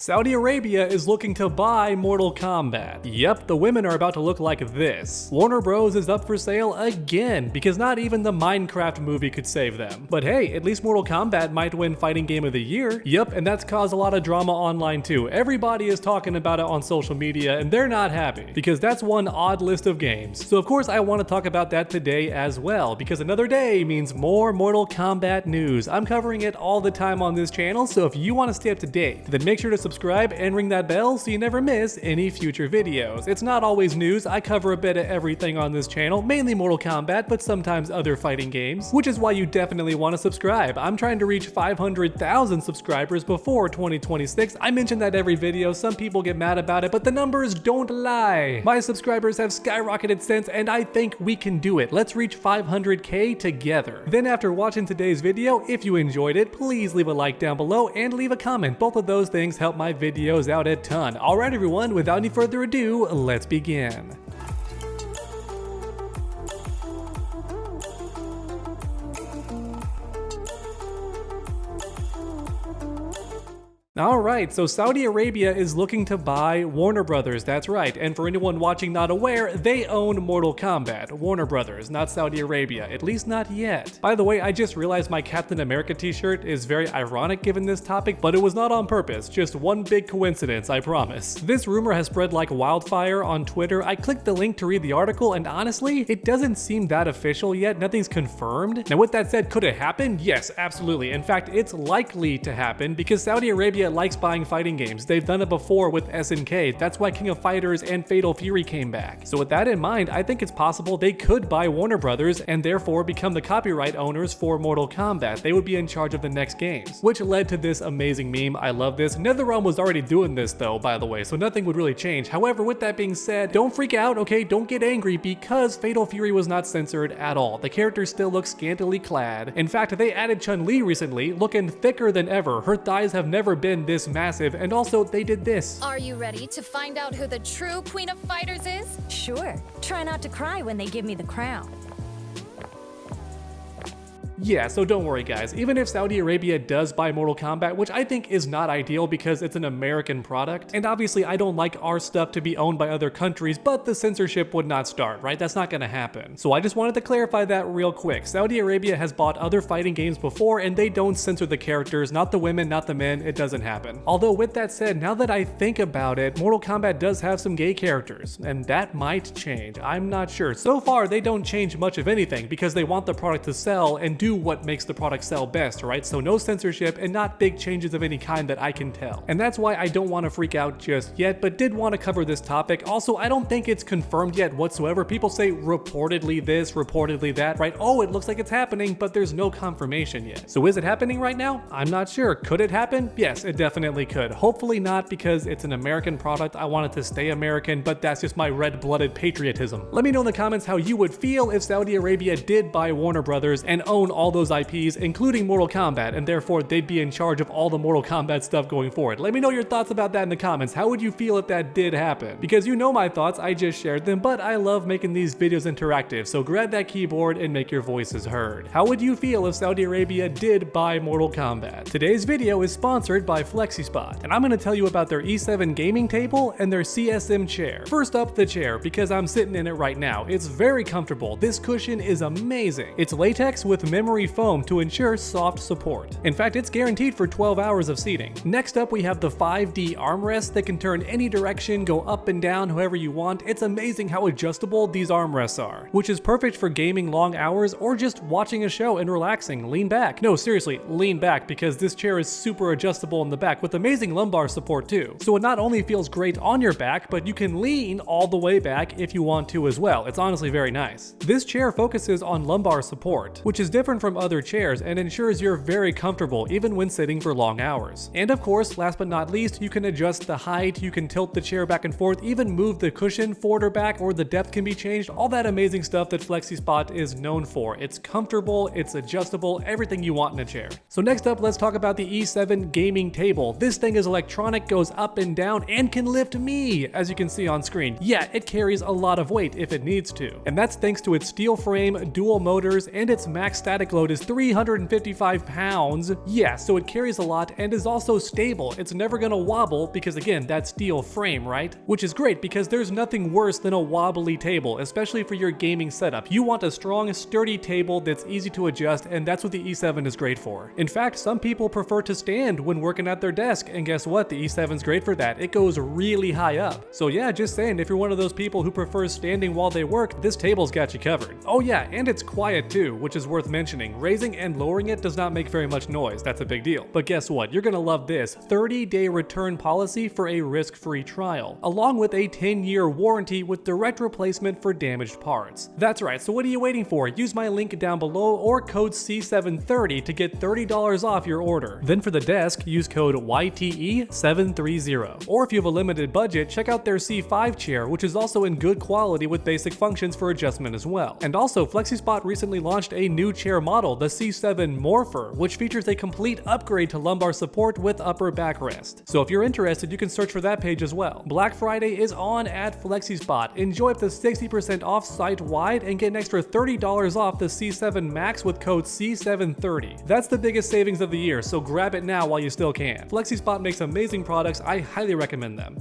Saudi Arabia is looking to buy Mortal Kombat. Yep, the women are about to look like this. Warner Bros. Is up for sale again, because not even the Minecraft movie could save them. But hey, at least Mortal Kombat might win Fighting Game of the Year. Yep, and that's caused a lot of drama online too. Everybody is talking about it on social media, and they're not happy, because that's one odd list of games. So of course I want to talk about that today as well, because another day means more Mortal Kombat news. I'm covering it all the time on this channel, so if you want to stay up to date, then make sure to subscribe and ring that bell so you never miss any future videos. It's not always news, I cover a bit of everything on this channel, mainly Mortal Kombat, but sometimes other fighting games, which is why you definitely want to subscribe. I'm trying to reach 500,000 subscribers before 2026. I mention that every video, some people get mad about it, but the numbers don't lie. My subscribers have skyrocketed since, and I think we can do it. Let's reach 500k together. Then after watching today's video, if you enjoyed it, please leave a like down below and leave a comment. Both of those things help my videos out a ton. Alright everyone, without any further ado, let's begin. Alright, so Saudi Arabia is looking to buy Warner Brothers, that's right, and for anyone watching not aware, they own Mortal Kombat. Warner Brothers, not Saudi Arabia, at least not yet. By the way, I just realized my Captain America t-shirt is very ironic given this topic, but it was not on purpose, just one big coincidence, I promise. This rumor has spread like wildfire on Twitter. I clicked the link to read the article, and honestly, it doesn't seem that official yet, nothing's confirmed. Now with that said, could it happen? Yes, absolutely. In fact, it's likely to happen because Saudi Arabia likes buying fighting games. They've done it before with SNK. That's why King of Fighters and Fatal Fury came back. So with that in mind, I think it's possible they could buy Warner Brothers and therefore become the copyright owners for Mortal Kombat. They would be in charge of the next games, which led to this amazing meme. I love this. NetherRealm was already doing this though, by the way, so nothing would really change. However, with that being said, don't freak out, okay? Don't get angry because Fatal Fury was not censored at all. The character still looks scantily clad. In fact, they added Chun-Li recently, looking thicker than ever. Her thighs have never been this massive, and also they did this. Are you ready to find out who the true Queen of Fighters is? Sure. Try not to cry when they give me the crown. Yeah, so don't worry guys, even if Saudi Arabia does buy Mortal Kombat, which I think is not ideal because it's an American product, and obviously I don't like our stuff to be owned by other countries, but the censorship would not start, right? That's not gonna happen. So I just wanted to clarify that real quick. Saudi Arabia has bought other fighting games before and they don't censor the characters, not the women, not the men, it doesn't happen. Although with that said, now that I think about it, Mortal Kombat does have some gay characters, and that might change, I'm not sure. So far they don't change much of anything because they want the product to sell and do what makes the product sell best, right? So no censorship and not big changes of any kind that I can tell. And that's why I don't want to freak out just yet, but did want to cover this topic. Also, I don't think it's confirmed yet whatsoever. People say reportedly this, reportedly that, right? Oh, it looks like it's happening, but there's no confirmation yet. So is it happening right now? I'm not sure. Could it happen? Yes, it definitely could. Hopefully not because it's an American product. I want it to stay American, but that's just my red-blooded patriotism. Let me know in the comments how you would feel if Saudi Arabia did buy Warner Brothers and own all those IPs, including Mortal Kombat, and therefore they'd be in charge of all the Mortal Kombat stuff going forward. Let me know your thoughts about that in the comments. How would you feel if that did happen? Because you know my thoughts, I just shared them, but I love making these videos interactive, so grab that keyboard and make your voices heard. How would you feel if Saudi Arabia did buy Mortal Kombat? Today's video is sponsored by FlexiSpot, and I'm going to tell you about their E7 gaming table and their CSM chair. First up, the chair, because I'm sitting in it right now. It's very comfortable. This cushion is amazing. It's latex with memory foam to ensure soft support. In fact, it's guaranteed for 12 hours of seating. Next up, we have the 5D armrest that can turn any direction, go up and down however you want. It's amazing how adjustable these armrests are, which is perfect for gaming long hours or just watching a show and relaxing. Lean back. No, seriously, lean back because this chair is super adjustable in the back with amazing lumbar support too. So it not only feels great on your back, but you can lean all the way back if you want to as well. It's honestly very nice. This chair focuses on lumbar support, which is different from other chairs and ensures you're very comfortable even when sitting for long hours. And of course, last but not least, you can adjust the height, you can tilt the chair back and forth, even move the cushion forward or back, or the depth can be changed, all that amazing stuff that FlexiSpot is known for. It's comfortable, it's adjustable, everything you want in a chair. So next up, let's talk about the E7 gaming table. This thing is electronic, goes up and down, and can lift me, as you can see on screen. Yeah, it carries a lot of weight if it needs to. And that's thanks to its steel frame, dual motors, and its max static deck load is 355 pounds. Yeah, so it carries a lot and is also stable. It's never gonna wobble because again, that's steel frame, right? Which is great because there's nothing worse than a wobbly table, especially for your gaming setup. You want a strong, sturdy table that's easy to adjust, and that's what the E7 is great for. In fact, some people prefer to stand when working at their desk, and guess what? The E7's great for that. It goes really high up. So yeah, just saying, if you're one of those people who prefers standing while they work, this table's got you covered. Oh yeah, and it's quiet too, which is worth mentioning. Raising and lowering it does not make very much noise. That's a big deal. But guess what? You're gonna love this. 30-day return policy for a risk-free trial, along with a 10-year warranty with direct replacement for damaged parts. That's right, so what are you waiting for? Use my link down below or code C730 to get $30 off your order. Then for the desk, use code YTE730. Or if you have a limited budget, check out their C5 chair, which is also in good quality with basic functions for adjustment as well. And also, FlexiSpot recently launched a new chair model, the C7 Morpher, which features a complete upgrade to lumbar support with upper backrest. So if you're interested, you can search for that page as well. Black Friday is on at FlexiSpot. Enjoy up to 60% off site-wide and get an extra $30 off the C7 Max with code C730. That's the biggest savings of the year, so grab it now while you still can. FlexiSpot makes amazing products. I highly recommend them.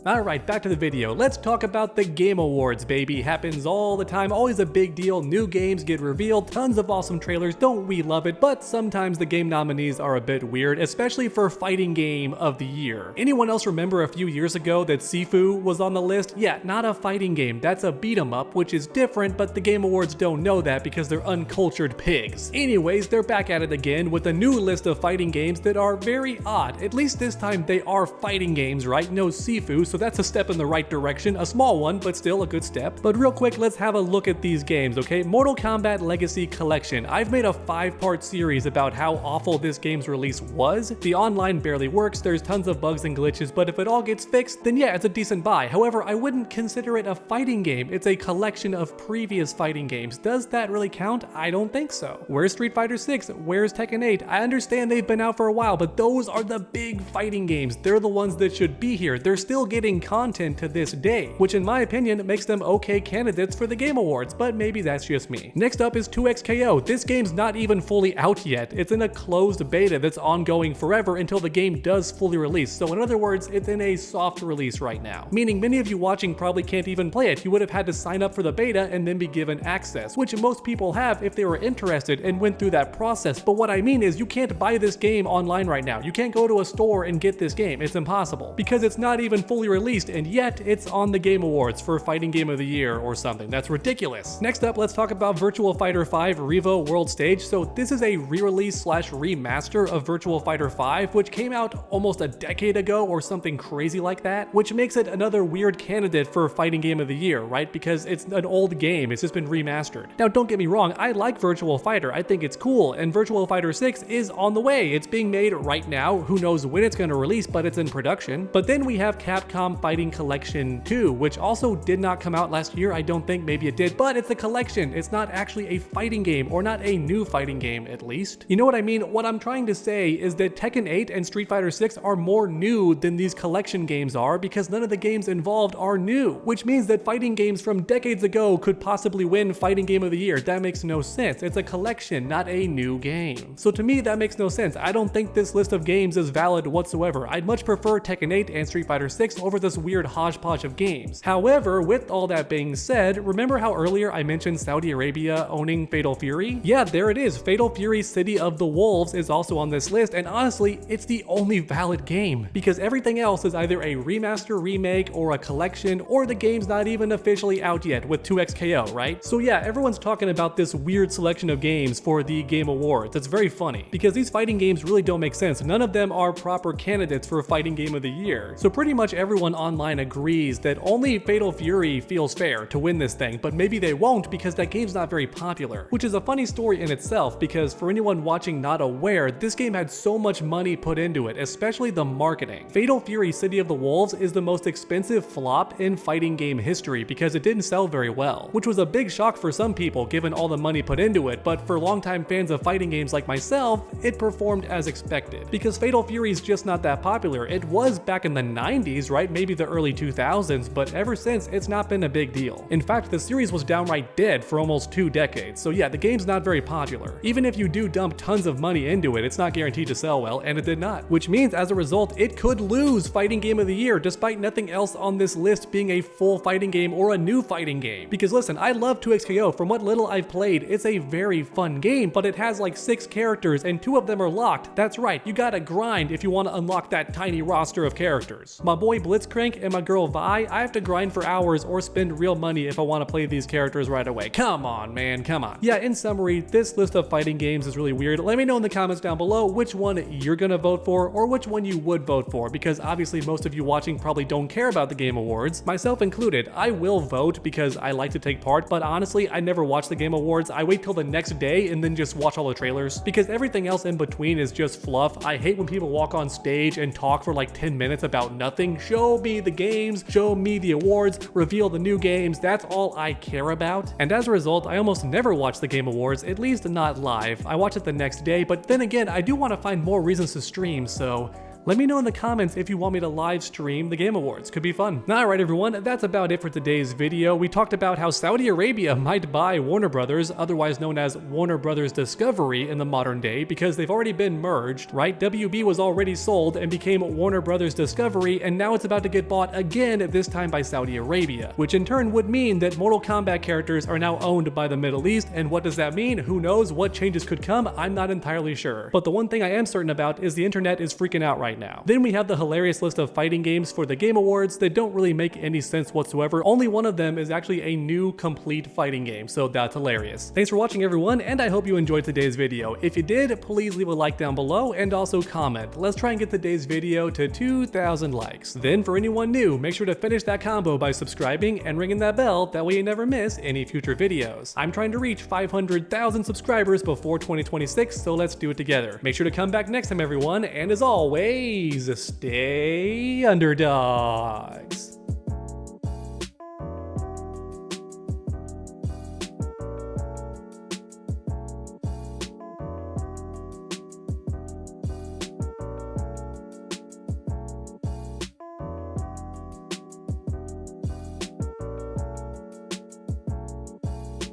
Alright, back to the video. Let's talk about the Game Awards, baby. Happens all the time, always a big deal. New games get revealed, tons of awesome trailers, don't we love it? But sometimes the game nominees are a bit weird, especially for Fighting Game of the Year. Anyone else remember a few years ago that Sifu was on the list? Yeah, not a fighting game, that's a beat 'em up, which is different, but the Game Awards don't know that because they're uncultured pigs. Anyways, they're back at it again with a new list of fighting games that are very odd. At least this time they are fighting games, right? No Sifu, so that's a step in the right direction, a small one, but still a good step. But real quick, let's have a look at these games, okay? Mortal Kombat Legacy Collection. I've made a 5-part series about how awful this game's release was. The online barely works, there's tons of bugs and glitches, but if it all gets fixed, then yeah, it's a decent buy. However, I wouldn't consider it a fighting game. It's a collection of previous fighting games. Does that really count? I don't think so. Where's Street Fighter 6? Where's Tekken 8? I understand they've been out for a while, but those are the big fighting games. They're the ones that should be here. They're still getting content to this day, which in my opinion makes them okay candidates for the Game Awards, but maybe that's just me. Next up is 2XKO. This game's not even fully out yet. It's in a closed beta that's ongoing forever until the game does fully release. So in other words, it's in a soft release right now, meaning many of you watching probably can't even play it. You would have had to sign up for the beta and then be given access, which most people have if they were interested and went through that process. But what I mean is you can't buy this game online right now. You can't go to a store and get this game. It's impossible because it's not even fully released, and yet it's on the Game Awards for Fighting Game of the Year or something. That's ridiculous. Next up, let's talk about Virtual Fighter 5 Revo World Stage. So this is a re-release slash remaster of Virtual Fighter 5, which came out almost a decade ago or something crazy like that, which makes it another weird candidate for Fighting Game of the Year, right? Because it's an old game, it's just been remastered. Now don't get me wrong, I like Virtual Fighter, I think it's cool, and Virtual Fighter 6 is on the way. It's being made right now, who knows when it's going to release, but it's in production. But then we have Capcom Fighting Collection 2, which also did not come out last year. I don't think, maybe it did, but it's a collection. It's not actually a fighting game, or not a new fighting game at least. You know what I mean? What I'm trying to say is that Tekken 8 and Street Fighter 6 are more new than these collection games are because none of the games involved are new, which means that fighting games from decades ago could possibly win Fighting Game of the Year. That makes no sense. It's a collection, not a new game. So to me, that makes no sense. I don't think this list of games is valid whatsoever. I'd much prefer Tekken 8 and Street Fighter 6 over this weird hodgepodge of games. However, with all that being said, remember how earlier I mentioned Saudi Arabia owning Fatal Fury? Yeah, there it is. Fatal Fury City of the Wolves is also on this list, and honestly, it's the only valid game because everything else is either a remaster, remake, or a collection, or the game's not even officially out yet with 2XKO, right? So yeah, everyone's talking about this weird selection of games for the Game Awards. It's very funny because these fighting games really don't make sense. None of them are proper candidates for Fighting Game of the Year. So pretty much everyone online agrees that only Fatal Fury feels fair to win this thing, but maybe they won't because that game's not very popular, which is a funny story in itself because for anyone watching not aware, this game had so much money put into it, especially the marketing. Fatal Fury City of the Wolves is the most expensive flop in fighting game history because it didn't sell very well, which was a big shock for some people given all the money put into it, but for longtime fans of fighting games like myself, it performed as expected because Fatal Fury is just not that popular. It was back in the 90s, right? like maybe the early 2000s, but ever since it's not been a big deal. In fact, the series was downright dead for almost 2 decades, so yeah, the game's not very popular. Even if you do dump tons of money into it, it's not guaranteed to sell well, and it did not. Which means as a result, it could lose Fighting Game of the Year despite nothing else on this list being a full fighting game or a new fighting game. Because listen, I love 2XKO. From what little I've played, it's a very fun game, but it has like 6 characters and 2 of them are locked. That's right, you gotta grind if you want to unlock that tiny roster of characters. My boy Blitzcrank and my girl Vi, I have to grind for hours or spend real money if I want to play these characters right away. Come on, man, come on. Yeah, in summary, this list of fighting games is really weird. Let me know in the comments down below which one you're gonna vote for or which one you would vote for, because obviously most of you watching probably don't care about the Game Awards, myself included. I will vote because I like to take part, but honestly, I never watch the Game Awards. I wait till the next day and then just watch all the trailers, because everything else in between is just fluff. I hate when people walk on stage and talk for like 10 minutes about nothing. Show me the games, show me the awards, reveal the new games. That's all I care about. And as a result, I almost never watch the Game Awards, at least not live. I watch it the next day, but then again, I do want to find more reasons to stream, so let me know in the comments if you want me to live stream the Game Awards. Could be fun. Alright everyone, that's about it for today's video. We talked about how Saudi Arabia might buy Warner Brothers, otherwise known as Warner Brothers Discovery in the modern day, because they've already been merged, right? WB was already sold and became Warner Brothers Discovery, and now it's about to get bought again, this time by Saudi Arabia, which in turn would mean that Mortal Kombat characters are now owned by the Middle East, and what does that mean? Who knows? What changes could come? I'm not entirely sure. But the one thing I am certain about is the internet is freaking out right now. Then we have the hilarious list of fighting games for the Game Awards that don't really make any sense whatsoever. Only one of them is actually a new complete fighting game, so that's hilarious. Thanks for watching everyone, and I hope you enjoyed today's video. If you did, please leave a like down below and also comment. Let's try and get today's video to 2,000 likes. Then for anyone new, make sure to finish that combo by subscribing and ringing that bell, that way you never miss any future videos. I'm trying to reach 500,000 subscribers before 2026, so let's do it together. Make sure to come back next time everyone, and as always, stay underdogs.